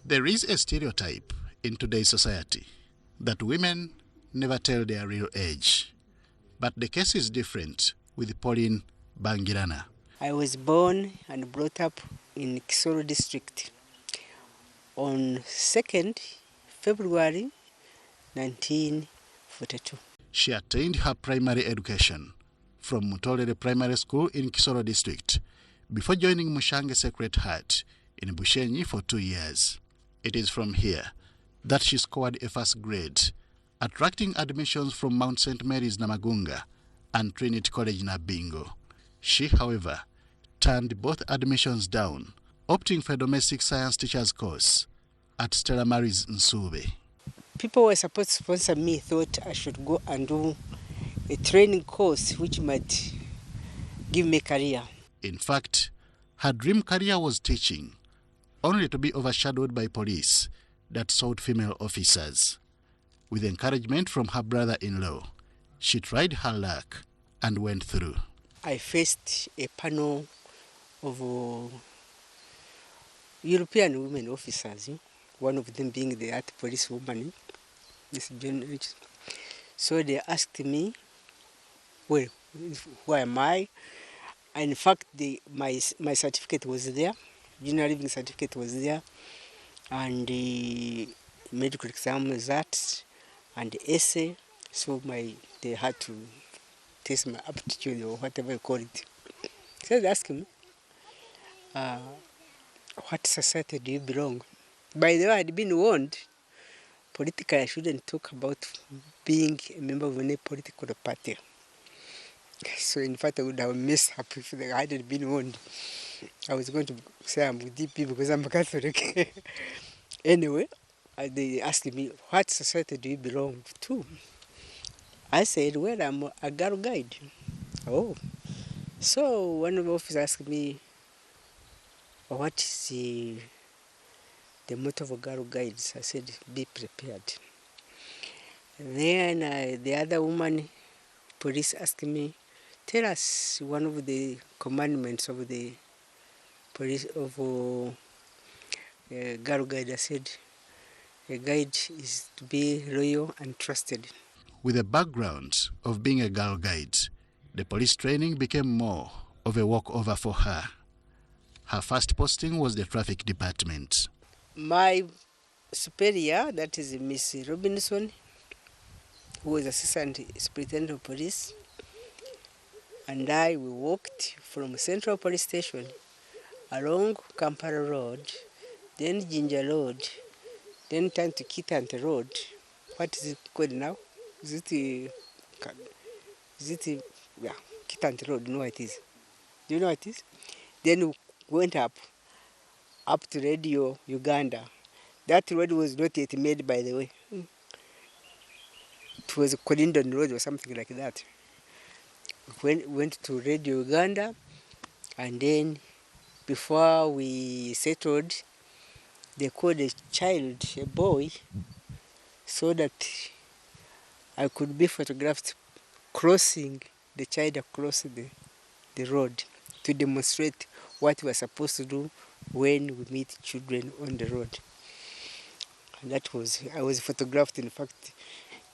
There is a stereotype in today's society that women never tell their real age. But the case is different with Pauline Bangirana. I was born and brought up in Kisoro district on 2nd February 1942. She attained her primary education from Mutolere Primary School in Kisoro district before joining Mushange Sacred Heart in Bushenyi for 2 years. It is from here that she scored a first grade, attracting admissions from Mount St. Mary's Namagunga and Trinity College Nabingo. She, however, turned both admissions down, opting for a domestic science teacher's course at Stella Maris Nsube. People were supposed to sponsor me, thought I should go and do a training course which might give me a career. In fact, her dream career was teaching, only to be overshadowed by police that sought female officers. With encouragement from her brother-in-law, she tried her luck and went through. I faced a panel of European women officers, one of them being the art police woman, Miss Jane Rich. So they asked me, well, who am I? And in fact, my certificate was there, general living certificate was there, and the medical exam results, and the essay. So they had to test my aptitude or whatever you call it. So they asked me, what society do you belong? By the way, I had been warned, politically I shouldn't talk about being a member of any political party. So in fact I would have messed up if I hadn't been warned. I was going to say I'm with DP because I'm a Catholic. Anyway, they asked me, what society do you belong to? I said, well, I'm a girl guide. Oh. So one of the officers asked me, what is the motto of a girl guides? I said, be prepared. Then the other woman, police, asked me, tell us one of the commandments of the police of girl guide. I said, a guide is to be loyal and trusted. With a background of being a girl guide, the police training became more of a walkover for her. Her first posting was the traffic department. My superior, that is Miss Robinson, who was assistant superintendent of police, and we walked from Central Police Station along Kampala Road, then Ginger Road, then turned to Kitante Road. What is it called now? Is it Kitante Road? You know what it is? Do you know what it is? Then we went up to Radio Uganda. That road was not yet made, by the way. It was a Colindon Road or something like that. Went to Radio Uganda, and then before we settled, they called a child, a boy, so that I could be photographed crossing the child across the road to demonstrate what we are supposed to do when we meet children on the road. And I was photographed. In fact,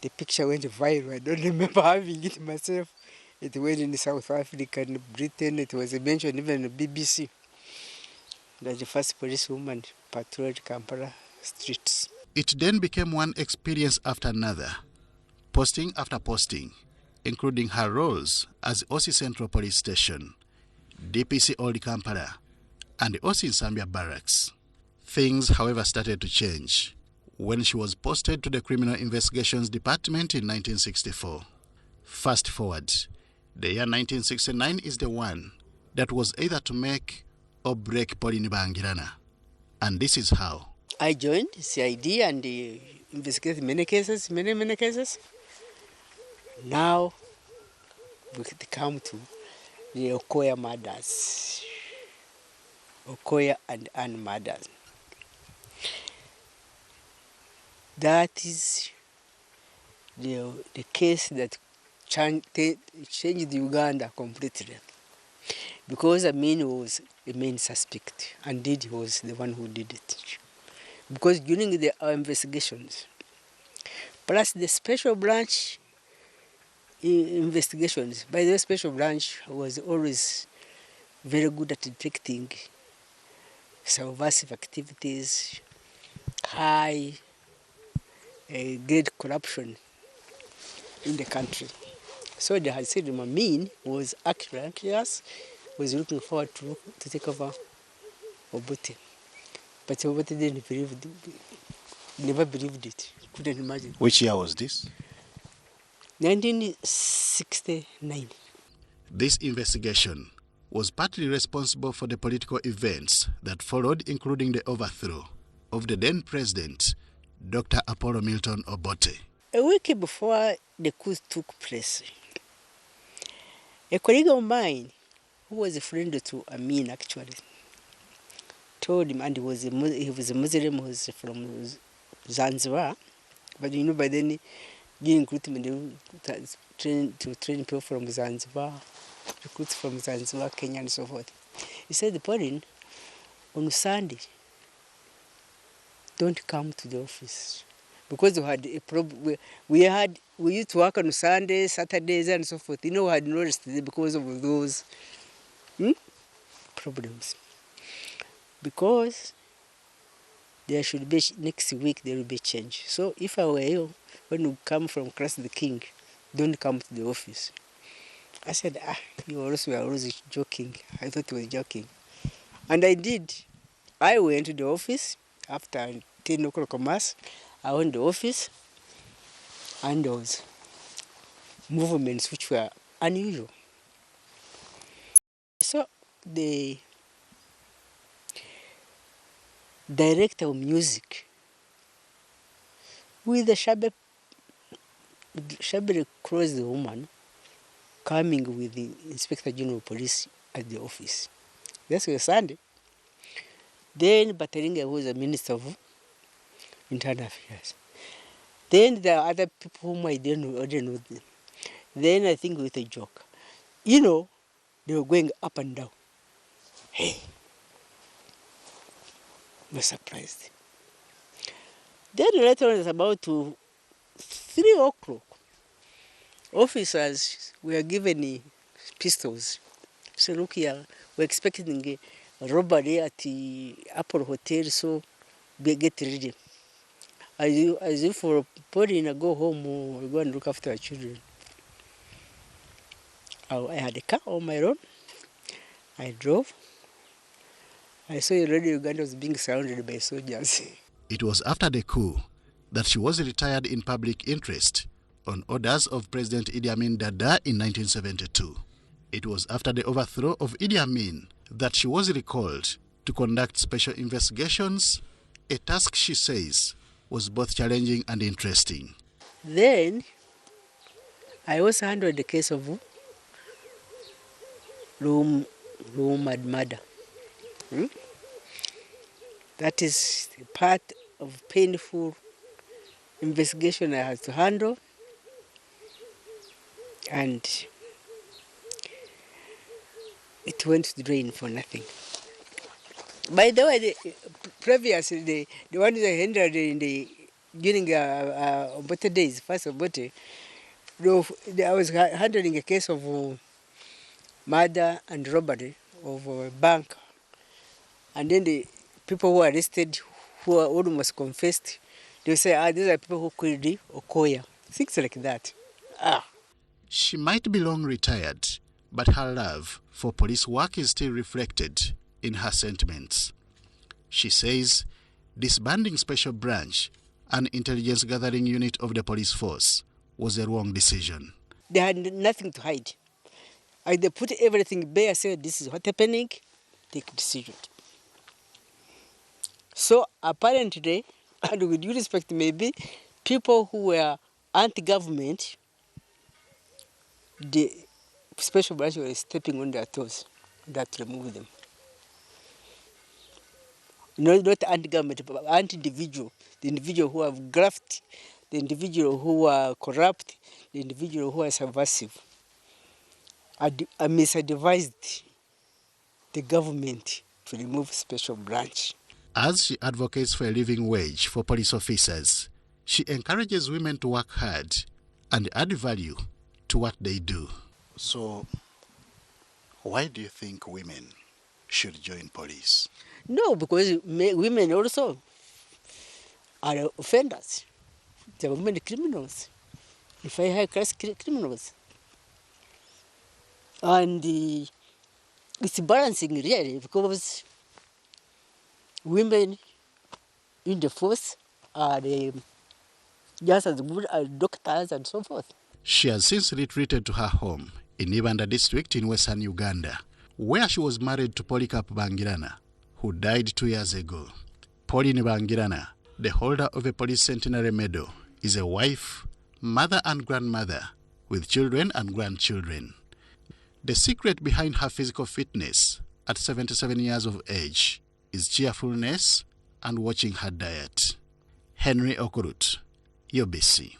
the picture went viral. I don't remember having it myself. It went in South Africa and Britain. It was mentioned even on BBC. That the first policewoman patrolled Kampala streets. It then became one experience after another, posting after posting, including her roles as OC Central Police Station, DPC Old Kampala, and OC in Zambia Barracks. Things, however, started to change when she was posted to the Criminal Investigations Department in 1964. Fast forward, the year 1969 is the one that was either to make or break Pauline Bangirana. And this is how. I joined CID and investigated many cases. Now we come to the Okoya murders. Okoya and Ann murders. That is the case that changed Uganda completely. Because Amin was a main suspect. Indeed, he was the one who did it. because during our investigations, plus the special branch investigations, by the way, special branch was always very good at detecting subversive activities, high grade corruption in the country. So they had said Mamin was actually anxious, was looking forward to take over Obote. But Obote didn't believe it, never believed it, couldn't imagine. Which year was this? 1969. This investigation was partly responsible for the political events that followed, including the overthrow of the then president, Dr. Apollo Milton Obote. A week before the coup took place, a colleague of mine, who was a friend to Amin actually, told him, and he was a Muslim, who was from Zanzibar, but you know by then during recruitment to train people from Zanzibar, recruits from Zanzibar, Kenya and so forth. He said, Pauline, on Sunday, don't come to the office. Because we had a problem, we used to work on Sundays, Saturdays and so forth. You know, we had no rest because of those problems. Because there should be, next week there will be change. So if I were you, when you come from Christ the King, don't come to the office. I said, you also were always joking. I thought you were joking. And I did. I went to the office after 10 o'clock mass. I went to the office, and there was movements which were unusual. So the director of music with a shabby clothed woman coming with the Inspector General of Police at the office. That's was Sunday. Then Bataringa, who was the Minister of Internal Affairs. Then there are other people whom I didn't know them. Then I think with a joke, you know, they were going up and down. Hey, I was surprised. Then later on, it's about 3 o'clock. Officers were given pistols. So look here, we're expecting a robbery at the Apple Hotel, so get ready. As if for Pauline, go home or go and look after our children. I had a car on my own. I drove. I saw already Uganda was being surrounded by soldiers. It was after the coup that she was retired in public interest on orders of President Idi Amin Dada in 1972. It was after the overthrow of Idi Amin that she was recalled to conduct special investigations, a task she says was both challenging and interesting. Then I also handled the case of rumored murder. That is part of painful investigation I had to handle, and it went to drain for nothing. By the way, previously the ones I handled during Obote days, first Obote, I was handling a case of murder and robbery of a bank, and then the people who were arrested, who are almost confessed, they say, these are people who killed Okoya, things like that. She might be long retired, but her love for police work is still reflected in her sentiments. She says disbanding Special Branch, an intelligence gathering unit of the police force, was a wrong decision. They had nothing to hide. They put everything bare, said this is what's happening, take a decision. So apparently, and with due respect, maybe people who were anti-government, the Special Branch were stepping on their toes, that removed them. Not anti-government, but anti-individual. The individual who have graft, the individual who are corrupt, the individual who are subversive. I misadvised the government to remove Special Branch. As she advocates for a living wage for police officers, she encourages women to work hard and add value to what they do. So, why do you think women should join police? No, because women also are offenders. They are women criminals, very high-class criminals. And it's balancing really, because women in the force are just as good as doctors and so forth. She has since retreated to her home in Ibanda district in western Uganda, where she was married to Polycarp Bangirana, who died 2 years ago. Pauline Bangirana, the holder of a police centenary medal, is a wife, mother and grandmother with children and grandchildren. The secret behind her physical fitness at 77 years of age is cheerfulness and watching her diet. Henry Okurut, UBC.